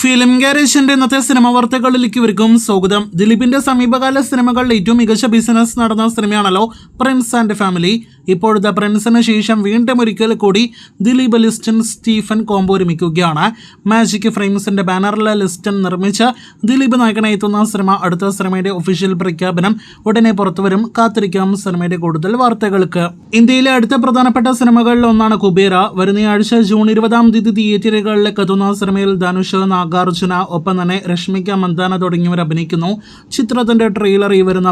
Film ഗാരേജിന്റെ ഇന്നത്തെ cinema വാർത്തകളിലേക്ക് ഇവർക്കും സ്വാഗതം. ദിലീപിന്റെ സമീപകാല സിനിമകളിൽ ഏറ്റവും മികച്ച ബിസിനസ് നടന്ന സിനിമയാണല്ലോ പ്രിൻസ് ആൻഡ് ഫാമിലി. ഇപ്പോഴത്തെ പ്രിൻസിന് ശേഷം വീണ്ടും ഒരിക്കൽ കൂടി ദിലീപ് ലിസ്റ്റൺ സ്റ്റീഫൻ കോംബോ ഒരുമിക്കുകയാണ്. മാജിക് ഫ്രെയിംസിന്റെ ബാനറിലെ ലിസ്റ്റൺ നിർമ്മിച്ച ദിലീപ് നായകനായി എത്തുന്ന സിനിമ അടുത്ത സിനിമയുടെ ഒഫീഷ്യൽ പ്രഖ്യാപനം ഉടനെ പുറത്തുവരും. കാത്തിരിക്കാം സിനിമയുടെ കൂടുതൽ വാർത്തകൾക്ക്. ഇന്ത്യയിലെ അടുത്ത പ്രധാനപ്പെട്ട സിനിമകളിൽ ഒന്നാണ് കുബേര. വരുന്നയാഴ്ച ജൂൺ 20 തിയേറ്ററുകളിലേക്ക് എത്തുന്ന സിനിമയിൽ ധനുഷ്, നാഗാർജുന, ഒപ്പം തന്നെ രശ്മിക മന്ദാന തുടങ്ങിയവർ അഭിനയിക്കുന്നു. ചിത്രത്തിന്റെ ട്രെയിലർ ഈ വരുന്ന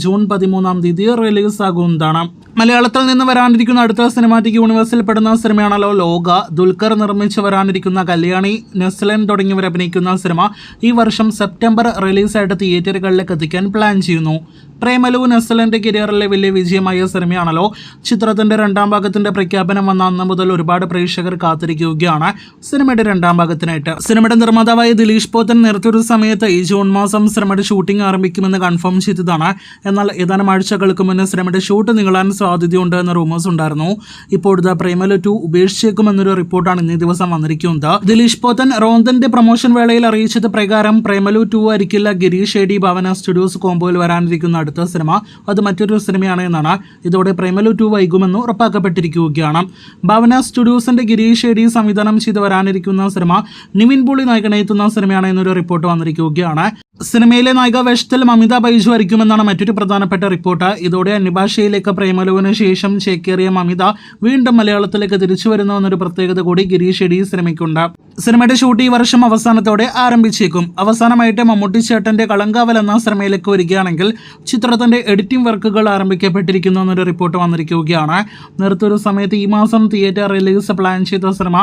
ജൂൺ 13 റിലീസ് ആകുന്നതാണ്. മലയാളത്തിൽ നിന്ന് വരാനിരിക്കുന്ന അടുത്ത സിനിമാറ്റിക് യൂണിവേഴ്സിൽ പെടുന്ന സിനിമയാണല്ലോ ലോക. ദുൽഖർ നിർമ്മിച്ച് വരാനിരിക്കുന്ന കല്യാണി, നെസ്ലൻ തുടങ്ങിയവർ അഭിനയിക്കുന്ന സിനിമ ഈ വർഷം സെപ്റ്റംബർ റിലീസായിട്ട് തിയേറ്ററുകളിലേക്ക് എത്തിക്കാൻ പ്ലാൻ ചെയ്യുന്നു. പ്രേമലു നെസ്ലന്റെ കരിയറിലെ വലിയ വിജയമായ സിനിമയാണല്ലോ. ചിത്രത്തിന്റെ രണ്ടാം ഭാഗത്തിന്റെ പ്രഖ്യാപനം വന്ന അന്ന് മുതൽ ഒരുപാട് പ്രേക്ഷകർ കാത്തിരിക്കുകയാണ് സിനിമയുടെ രണ്ടാം ഭാഗത്തിനായിട്ട്. സിനിമയുടെ നിർമ്മാതാവായ ദിലീഷ് പോത്തൻ നേരത്തെ ഒരു സമയത്ത് ഈ ജൂൺ മാസം സിനിമയുടെ ഷൂട്ടിംഗ് ആരംഭിക്കുമെന്ന് കൺഫേം ചെയ്തതാണ്. എന്നാൽ ഏതാനും ആഴ്ചകൾക്ക് മുന്നേ സിനിമയുടെ ഷൂട്ട് നീളാൻ സാധ്യതയുണ്ട് എന്ന റൂമേഴ്സ് ഉണ്ടായിരുന്നു. ഇപ്പോഴത്തെ പ്രേമലു 2 ഉപേക്ഷിച്ചേക്കുമെന്നൊരു റിപ്പോർട്ടാണ് ഇന്നേ ദിവസം വന്നിരിക്കുന്നത്. ദിലീഷ് പോത്തൻ റോന്തന്റെ പ്രൊമോഷൻ വേളയിൽ അറിയിച്ചത് പ്രകാരം പ്രേമലു 2 ആയിരിക്കില്ല ഗിരീഷ് ഷേഡി ഭാവന സ്റ്റുഡിയോസ് കോംബോയിൽ വരാനിരിക്കുന്ന അടുത്ത സിനിമ. അത് മറ്റൊരു സിനിമയാണ് എന്നാണ്. ഇതോടെ പ്രേമലു 2 വൈകുമെന്ന് ഉറപ്പാക്കപ്പെട്ടിരിക്കുകയാണ്. ഭാവന സ്റ്റുഡിയോസിന്റെ ഗിരീഷ് ഷേഡി സംവിധാനം ചെയ്ത് വരാനിരിക്കുന്ന സിനിമ നിവിൻ പോളി നായകനെത്തുന്ന സിനിമയാണ് എന്നൊരു റിപ്പോർട്ട് വന്നിരിക്കുകയാണ്. സിനിമയിലെ നായിക വേഷത്തിൽ മമിത ബൈജു ആയിരിക്കുമെന്നാണ് മറ്റൊരു പ്രധാനപ്പെട്ട റിപ്പോർട്ട്. ഇതോടെ അന്യഭാഷയിലേക്ക് പ്രേമലുവിന് ശേഷം ചേക്കേറിയ മമിത വീണ്ടും മലയാളത്തിലേക്ക് തിരിച്ചു വരുന്നു എന്നൊരു പ്രത്യേകത കൂടി ഗിരീഷ് ഷെഡി സിനിമയ്ക്കുണ്ട്. സിനിമയുടെ ഷൂട്ട് ഈ വർഷം അവസാനത്തോടെ ആരംഭിച്ചേക്കും. അവസാനമായിട്ട് മമ്മൂട്ടി ചേട്ടന്റെ കളങ്കാവൽ എന്ന സിനിമയിലേക്ക് വരികയാണെങ്കിൽ ചിത്രത്തിന്റെ എഡിറ്റിംഗ് വർക്കുകൾ ആരംഭിക്കപ്പെട്ടിരിക്കുന്നു എന്നൊരു റിപ്പോർട്ട് വന്നിരിക്കുകയാണ്. നേരത്തൊരു സമയത്ത് ഈ മാസം തിയേറ്റർ റിലീസ് പ്ലാൻ ചെയ്ത സിനിമ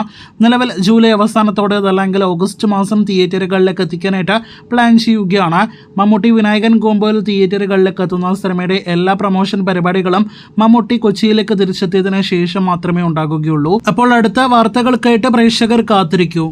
നിലവിൽ ജൂലൈ അവസാനത്തോടെ അതല്ലെങ്കിൽ ഓഗസ്റ്റ് മാസം തിയേറ്ററുകളിലേക്ക് എത്തിക്കാനായിട്ട് പ്ലാൻ ചെയ്യുകയാണ്. മമ്മൂട്ടി വിനായകൻ കോംബോയിൽ തിയേറ്ററുകളിലേക്ക് എത്തുന്ന സിനിമയുടെ എല്ലാ പ്രൊമോഷൻ പരിപാടികളും മമ്മൂട്ടി കൊച്ചിയിലേക്ക് തിരിച്ചെത്തിയതിനു ശേഷം മാത്രമേ ഉണ്ടാകുകയുള്ളൂ. അപ്പോൾ അടുത്ത വാർത്തകൾക്കായിട്ട് പ്രേക്ഷകർ കാത്തിരിക്കൂ.